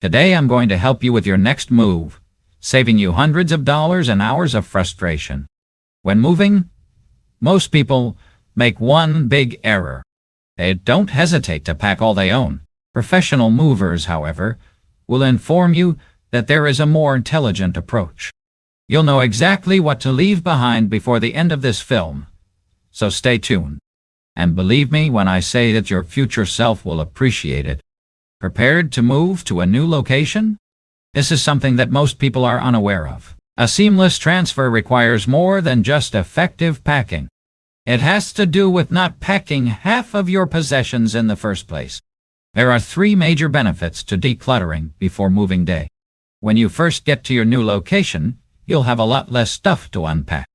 Today I'm going to help you with your next move, saving you hundreds of dollars and hours of frustration. When moving, most people make one big error. They don't hesitate to pack all they own. Professional movers, however, will inform you that there is a more intelligent approach. You'll know exactly what to leave behind before the end of this film, so stay tuned. And believe me when I say that your future self will appreciate it. Prepared to move to a new location? This is something that most people are unaware of. A seamless transfer requires more than just effective packing. It has to do with not packing half of your possessions in the first place. There are 3 major benefits to decluttering before moving day. When you first get to your new location, you'll have a lot less stuff to unpack.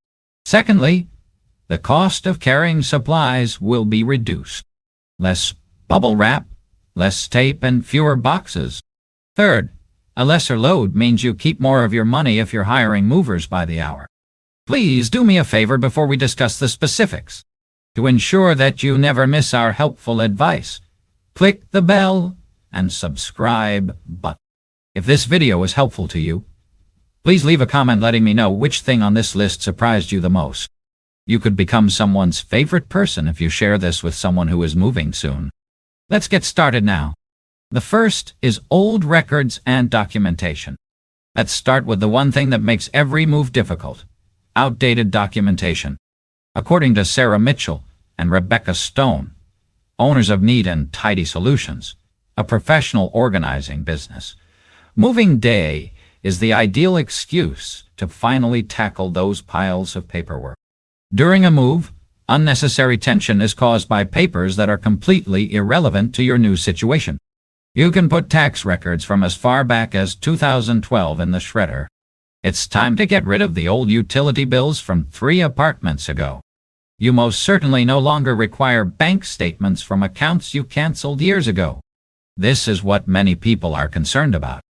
Secondly, the cost of carrying supplies will be reduced. Less bubble wrap, less tape, and fewer boxes. Third, a lesser load means you keep more of your money if you're hiring movers by the hour. Please do me a favor before we discuss the specifics. To ensure that you never miss our helpful advice, click the bell and subscribe button. If this video was helpful to you, please leave a comment letting me know which thing on this list surprised you the most. You could become someone's favorite person if you share this with someone who is moving soon. Let's get started now. The first is old records and documentation. Let's start with the one thing that makes every move difficult: outdated documentation. According to Sarah Mitchell and Rebecca Stone, owners of Neat and Tidy Solutions, a professional organizing business, moving day is the ideal excuse to finally tackle those piles of paperwork. During a move, unnecessary tension is caused by papers that are completely irrelevant to your new situation. You can put tax records from as far back as 2012 in the shredder. It's time to get rid of the old utility bills from 3 apartments ago. You most certainly no longer require bank statements from accounts you canceled years ago. This is what many people are concerned about: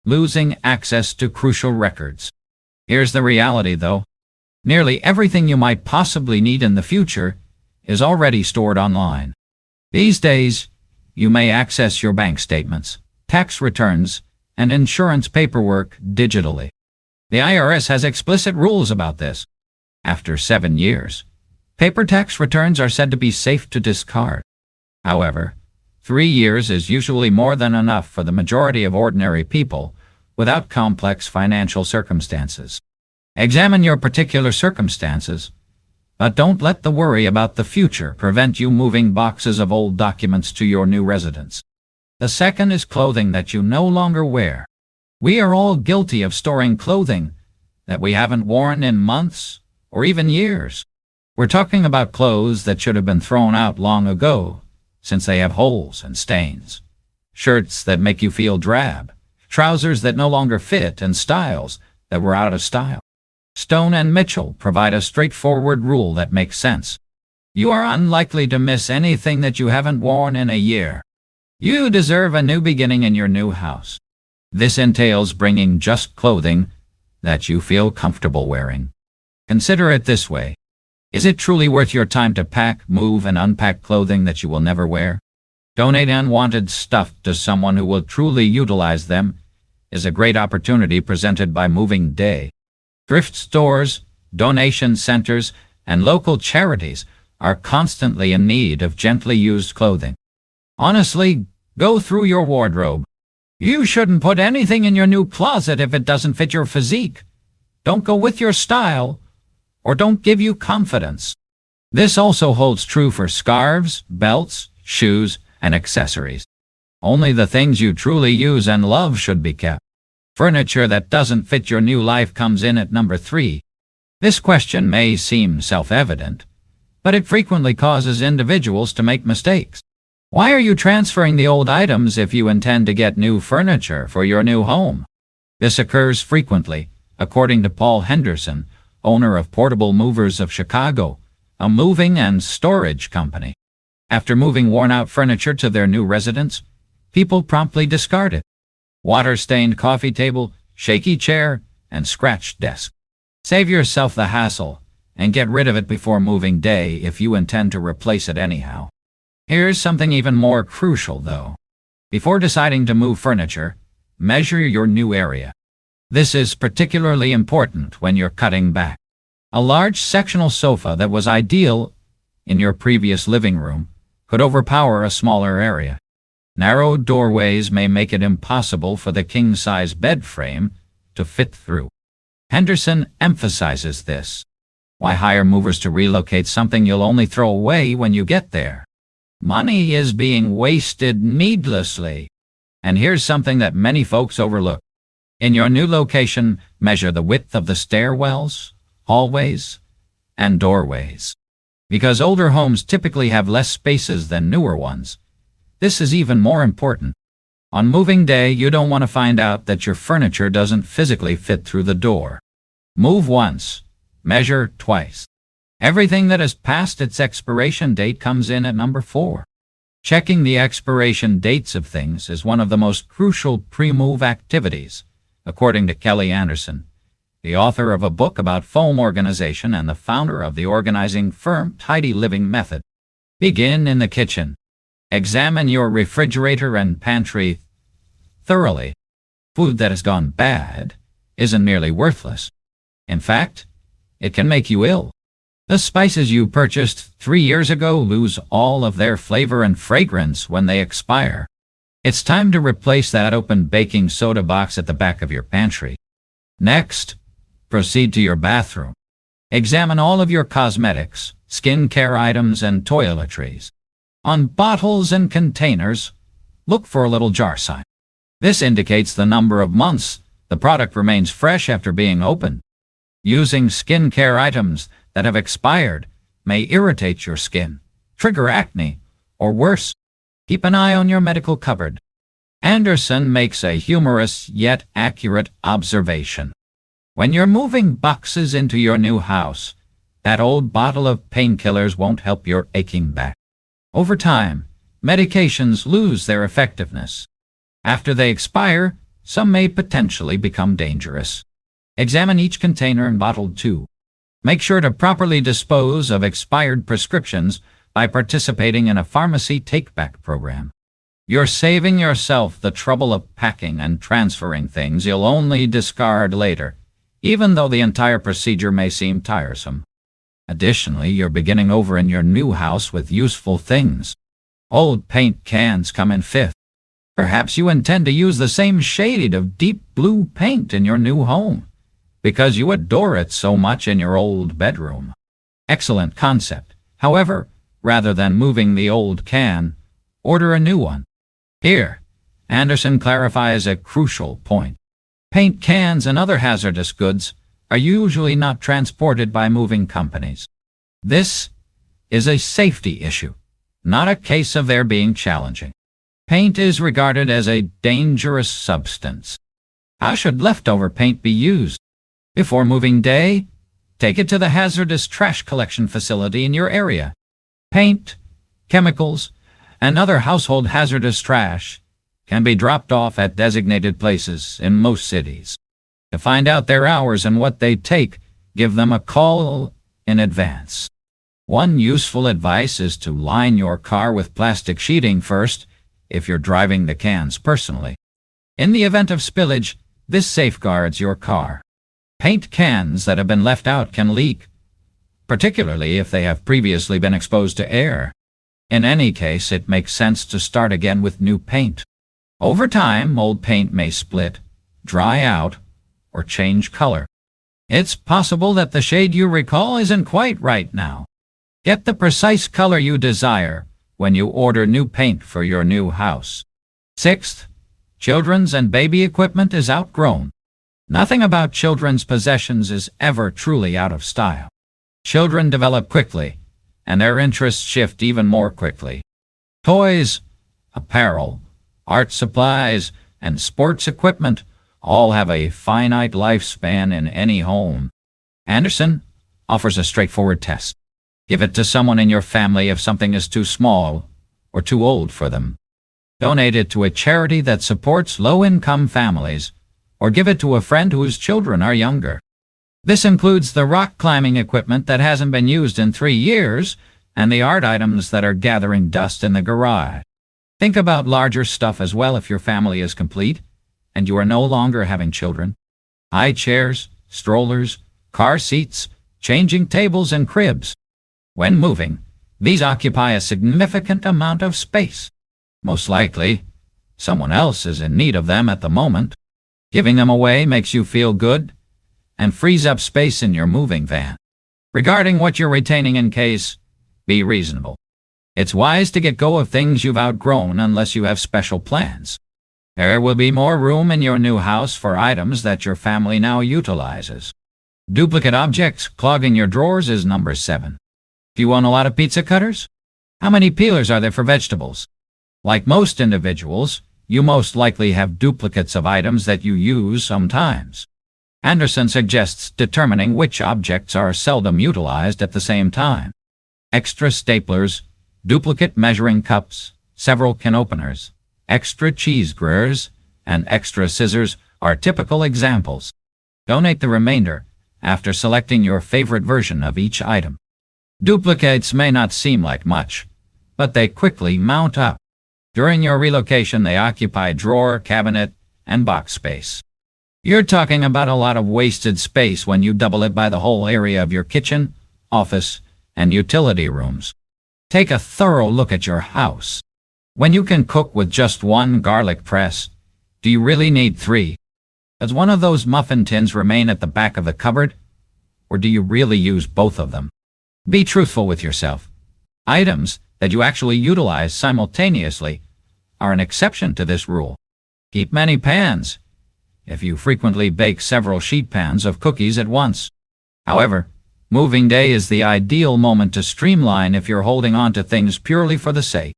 losing access to crucial records. Here's the reality, though. Nearly everything you might possibly need in the future is already stored online. These days, you may access your bank statements, tax returns, and insurance paperwork digitally. The IRS has explicit rules about this. After 7 years, paper tax returns are said to be safe to discard. However, 3 years is usually more than enough for the majority of ordinary people without complex financial circumstances. Examine your particular circumstances, but don't let the worry about the future prevent you moving boxes of old documents to your new residence. The second is clothing that you no longer wear. We are all guilty of storing clothing that we haven't worn in months or even years. We're talking about clothes that should have been thrown out long ago, since they have holes and stains. Shirts that make you feel drab. Trousers that no longer fit, and styles that were out of style. Stone and Mitchell provide a straightforward rule that makes sense. You are unlikely to miss anything that you haven't worn in a year. You deserve a new beginning in your new house. This entails bringing just clothing that you feel comfortable wearing. Consider it this way: is it truly worth your time to pack, move, and unpack clothing that you will never wear? Donate unwanted stuff to someone who will truly utilize them is a great opportunity presented by Moving Day. Thrift stores, donation centers, and local charities are constantly in need of gently used clothing. Honestly, go through your wardrobe. You shouldn't put anything in your new closet if it doesn't fit your physique, don't go with your style, or don't give you confidence. This also holds true for scarves, belts, shoes, and accessories. Only the things you truly use and love should be kept. Furniture that doesn't fit your new life comes in at number 3. This question may seem self-evident, but it frequently causes individuals to make mistakes. Why are you transferring the old items if you intend to get new furniture for your new home? This occurs frequently, according to Paul Henderson, owner of Portable Movers of Chicago, a moving and storage company. After moving worn-out furniture to their new residence, people promptly discard it. Water-stained coffee table, shaky chair, and scratched desk. Save yourself the hassle and get rid of it before moving day if you intend to replace it anyhow. Here's something even more crucial, though. Before deciding to move furniture, Measure your new area. This is particularly important when you're cutting back. A large sectional sofa that was ideal in your previous living room could overpower a smaller area. Narrow doorways may make it impossible for the king-size bed frame to fit through. Henderson emphasizes this. Why hire movers to relocate something you'll only throw away when you get there? Money is being wasted needlessly. And here's something that many folks overlook. In your new location, measure the width of the stairwells, hallways, and doorways. Because older homes typically have less spaces than newer ones, this is even more important. On moving day, you don't want to find out that your furniture doesn't physically fit through the door. Move once. Measure twice. Everything that has passed its expiration date comes in at number 4. Checking the expiration dates of things is one of the most crucial pre-move activities, according to Kelly Anderson, the author of a book about foam organization and the founder of the organizing firm Tidy Living Method. Begin in the kitchen. Examine your refrigerator and pantry thoroughly. Food that has gone bad isn't merely worthless. In fact, it can make you ill. The spices you purchased 3 years ago lose all of their flavor and fragrance when they expire. It's time to replace that open baking soda box at the back of your pantry. Next, proceed to your bathroom. Examine all of your cosmetics, skincare items, and toiletries. On bottles and containers, look for a little jar sign. This indicates the number of months the product remains fresh after being opened. Using skincare items that have expired may irritate your skin, trigger acne, or worse. Keep an eye on your medical cupboard. Anderson makes a humorous yet accurate observation. When you're moving boxes into your new house, that old bottle of painkillers won't help your aching back. Over time, medications lose their effectiveness. After they expire, some may potentially become dangerous. Examine each container and bottle too. Make sure to properly dispose of expired prescriptions by participating in a pharmacy take-back program. You're saving yourself the trouble of packing and transferring things you'll only discard later, even though the entire procedure may seem tiresome. Additionally, you're beginning over in your new house with useful things. Old paint cans come in 5th. Perhaps you intend to use the same shade of deep blue paint in your new home, because you adore it so much in your old bedroom. Excellent concept. However, rather than moving the old can, order a new one. Here, Anderson clarifies a crucial point. Paint cans and other hazardous goods are usually not transported by moving companies. This is a safety issue, not a case of their being challenging. Paint is regarded as a dangerous substance. How should leftover paint be used? Before moving day, take it to the hazardous trash collection facility in your area. Paint, chemicals, and other household hazardous trash can be dropped off at designated places in most cities. To find out their hours and what they take, give them a call in advance. One useful advice is to line your car with plastic sheeting first if you're driving the cans personally. In the event of spillage, this safeguards your car. Paint cans that have been left out can leak, particularly if they have previously been exposed to air. In any case, it makes sense to start again with new paint. Over time, old paint may split, dry out, or change color. It's possible that the shade you recall isn't quite right now. Get the precise color you desire when you order new paint for your new house. 6th, children's and baby equipment is outgrown. Nothing about children's possessions is ever truly out of style. Children develop quickly, and their interests shift even more quickly. Toys, apparel, art supplies, and sports equipment all have a finite lifespan in any home. Anderson offers a straightforward test. Give it to someone in your family if something is too small or too old for them. Donate it to a charity that supports low-income families, or give it to a friend whose children are younger. This includes the rock climbing equipment that hasn't been used in 3 years and the art items that are gathering dust in the garage. Think about larger stuff as well if your family is complete. and you are no longer having children. High chairs, strollers, car seats, changing tables, and cribs. When moving, these occupy a significant amount of space. Most likely, someone else is in need of them at the moment. Giving them away makes you feel good and frees up space in your moving van. Regarding what you're retaining in case, be reasonable. It's wise to get go of things you've outgrown unless you have special plans. There will be more room in your new house for items that your family now utilizes. Duplicate objects clogging your drawers is number 7. Do you own a lot of pizza cutters? How many peelers are there for vegetables? Like most individuals, you most likely have duplicates of items that you use sometimes. Anderson suggests determining which objects are seldom utilized at the same time. Extra staplers, duplicate measuring cups, several can openers, extra cheese growers, and extra scissors are typical examples. Donate the remainder after selecting your favorite version of each item. Duplicates may not seem like much, but they quickly mount up. During your relocation, they occupy drawer, cabinet, and box space. You're talking about a lot of wasted space when you double it by the whole area of your kitchen, office, and utility rooms. Take a thorough look at your house. When you can cook with just one garlic press, do you really need 3? Does one of those muffin tins remain at the back of the cupboard, or do you really use both of them? Be truthful with yourself. Items that you actually utilize simultaneously are an exception to this rule. Keep many pans if you frequently bake several sheet pans of cookies at once. However, moving day is the ideal moment to streamline if you're holding on to things purely for the sake.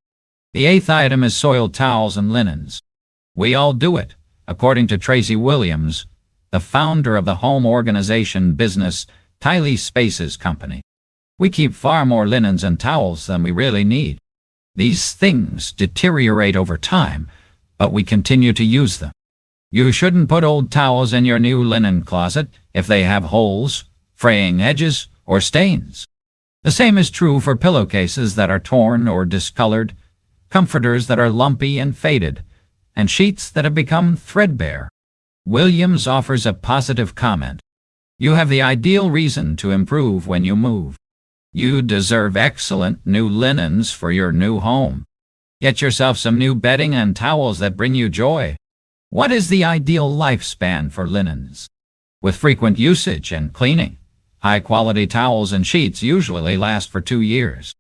The 8th item is soiled towels and linens. We all do it, according to Tracy Williams, the founder of the home organization business Tiley Spaces Company. We keep far more linens and towels than we really need. These things deteriorate over time, but we continue to use them. You shouldn't put old towels in your new linen closet if they have holes, fraying edges, or stains. The same is true for pillowcases that are torn or discolored, comforters that are lumpy and faded, and sheets that have become threadbare. Williams offers a positive comment. You have the ideal reason to improve when you move. You deserve excellent new linens for your new home. Get yourself some new bedding and towels that bring you joy. What is the ideal lifespan for linens? With frequent usage and cleaning, high-quality towels and sheets usually last for 2 years.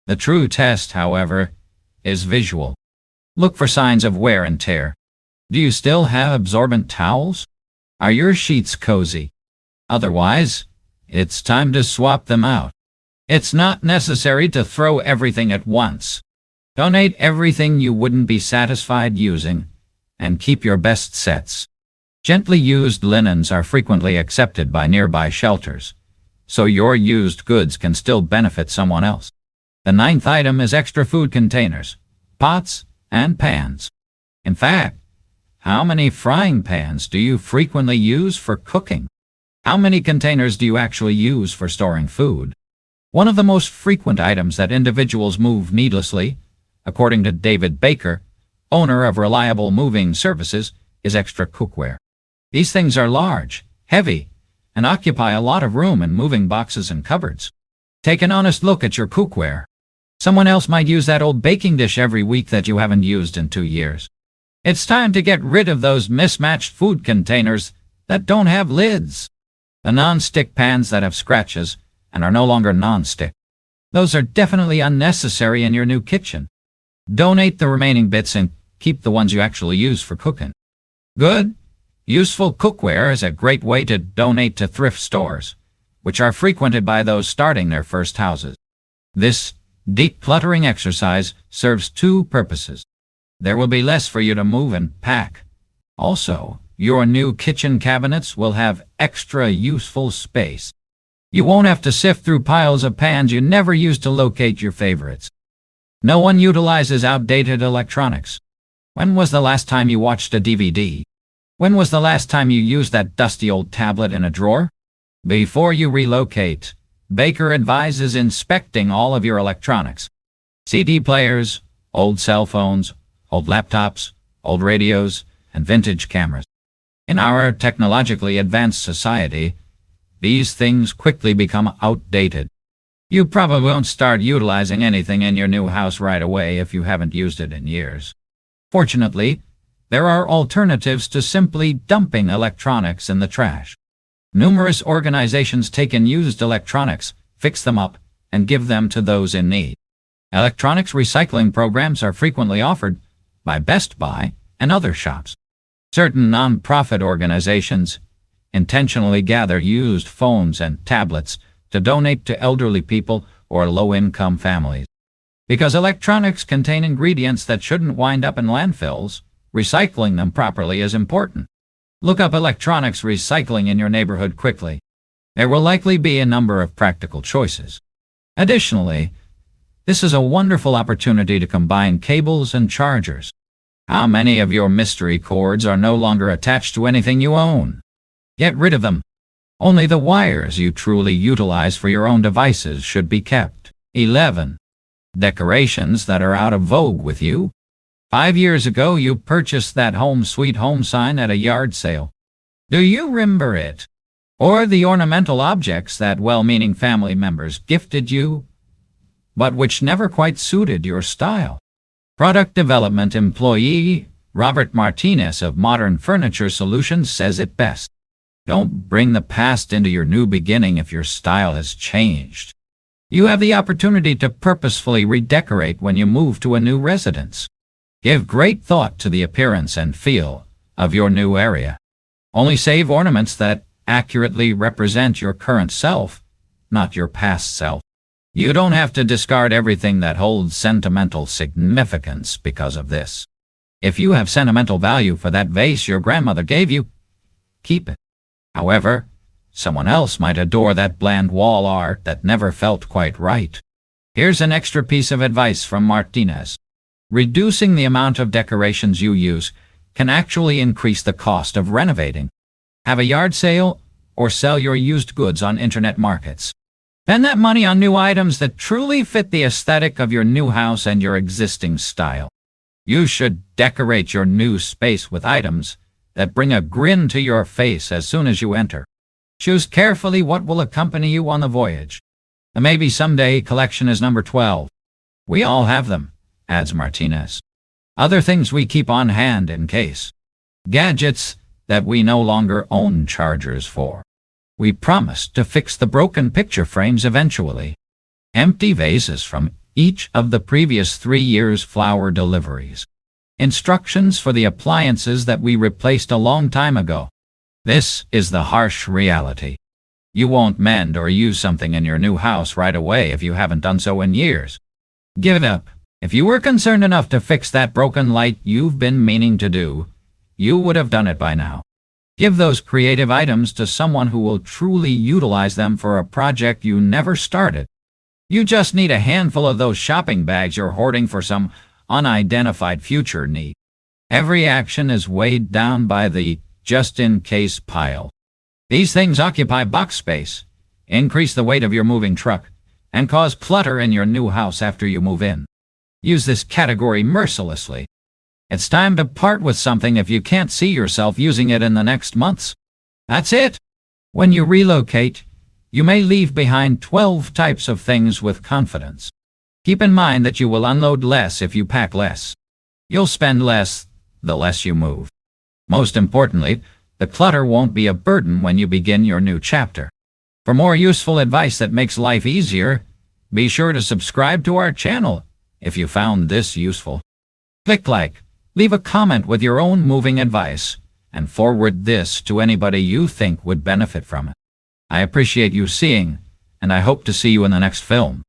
The true test, however, is visual. Look for signs of wear and tear. Do you still have absorbent towels? Are your sheets cozy? Otherwise, it's time to swap them out. It's not necessary to throw everything at once. Donate everything you wouldn't be satisfied using, and keep your best sets. Gently used linens are frequently accepted by nearby shelters, so your used goods can still benefit someone else. The 9th item is extra food containers, pots, and pans. In fact, how many frying pans do you frequently use for cooking? How many containers do you actually use for storing food? One of the most frequent items that individuals move needlessly, according to David Baker, owner of Reliable Moving Services, is extra cookware. These things are large, heavy, and occupy a lot of room in moving boxes and cupboards. Take an honest look at your cookware. Someone else might use that old baking dish every week that you haven't used in 2 years. It's time to get rid of those mismatched food containers that don't have lids. The non-stick pans that have scratches and are no longer non-stick. Those are definitely unnecessary in your new kitchen. Donate the remaining bits and keep the ones you actually use for cooking. Good, useful cookware is a great way to donate to thrift stores, which are frequented by those starting their first houses. This decluttering exercise serves 2 purposes. There will be less for you to move and pack. Also, your new kitchen cabinets will have extra useful space. You won't have to sift through piles of pans you never used to locate your favorites. No one utilizes outdated electronics. When was the last time you watched a DVD? When was the last time you used that dusty old tablet in a drawer? Before you relocate, Baker advises inspecting all of your electronics. CD players, old cell phones, old laptops, old radios, and vintage cameras. In our technologically advanced society, these things quickly become outdated. You probably won't start utilizing anything in your new house right away if you haven't used it in years. Fortunately, there are alternatives to simply dumping electronics in the trash. Numerous organizations take in used electronics, fix them up, and give them to those in need. Electronics recycling programs are frequently offered by Best Buy and other shops. Certain non-profit organizations intentionally gather used phones and tablets to donate to elderly people or low-income families. Because electronics contain ingredients that shouldn't wind up in landfills, recycling them properly is important. Look up electronics recycling in your neighborhood quickly. There will likely be a number of practical choices. Additionally, this is a wonderful opportunity to combine cables and chargers. How many of your mystery cords are no longer attached to anything you own? Get rid of them. Only the wires you truly utilize for your own devices should be kept. 11. Decorations that are out of vogue with you. 5 years ago, you purchased that home sweet home sign at a yard sale. Do you remember it? Or the ornamental objects that well-meaning family members gifted you, but which never quite suited your style? Product development employee Robert Martinez of Modern Furniture Solutions says it best. Don't bring the past into your new beginning if your style has changed. You have the opportunity to purposefully redecorate when you move to a new residence. Give great thought to the appearance and feel of your new area. Only save ornaments that accurately represent your current self, not your past self. You don't have to discard everything that holds sentimental significance because of this. If you have sentimental value for that vase your grandmother gave you, keep it. However, someone else might adore that bland wall art that never felt quite right. Here's an extra piece of advice from Martinez. Reducing the amount of decorations you use can actually increase the cost of renovating. Have a yard sale or sell your used goods on internet markets. Spend that money on new items that truly fit the aesthetic of your new house and your existing style. You should decorate your new space with items that bring a grin to your face as soon as you enter. Choose carefully what will accompany you on the voyage. The Maybe Someday collection is number 12. We all have them, adds Martinez. Other things we keep on hand in case. Gadgets that we no longer own chargers for. We promised to fix the broken picture frames eventually. Empty vases from each of the previous 3 years' flower deliveries. Instructions for the appliances that we replaced a long time ago. This is the harsh reality. You won't mend or use something in your new house right away if you haven't done so in years. Give it up. If you were concerned enough to fix that broken light you've been meaning to do, you would have done it by now. Give those creative items to someone who will truly utilize them for a project you never started. You just need a handful of those shopping bags you're hoarding for some unidentified future need. Every action is weighed down by the just-in-case pile. These things occupy box space, increase the weight of your moving truck, and cause clutter in your new house after you move in. Use this category mercilessly. It's time to part with something if you can't see yourself using it in the next months. That's it. When you relocate, you may leave behind 12 types of things with confidence. Keep in mind that you will unload less if you pack less. You'll spend less the less you move. Most importantly, the clutter won't be a burden when you begin your new chapter. For more useful advice that makes life easier, be sure to subscribe to our channel if you found this useful. Click like. Leave a comment with your own moving advice, and forward this to anybody you think would benefit from it. I appreciate you seeing, and I hope to see you in the next film.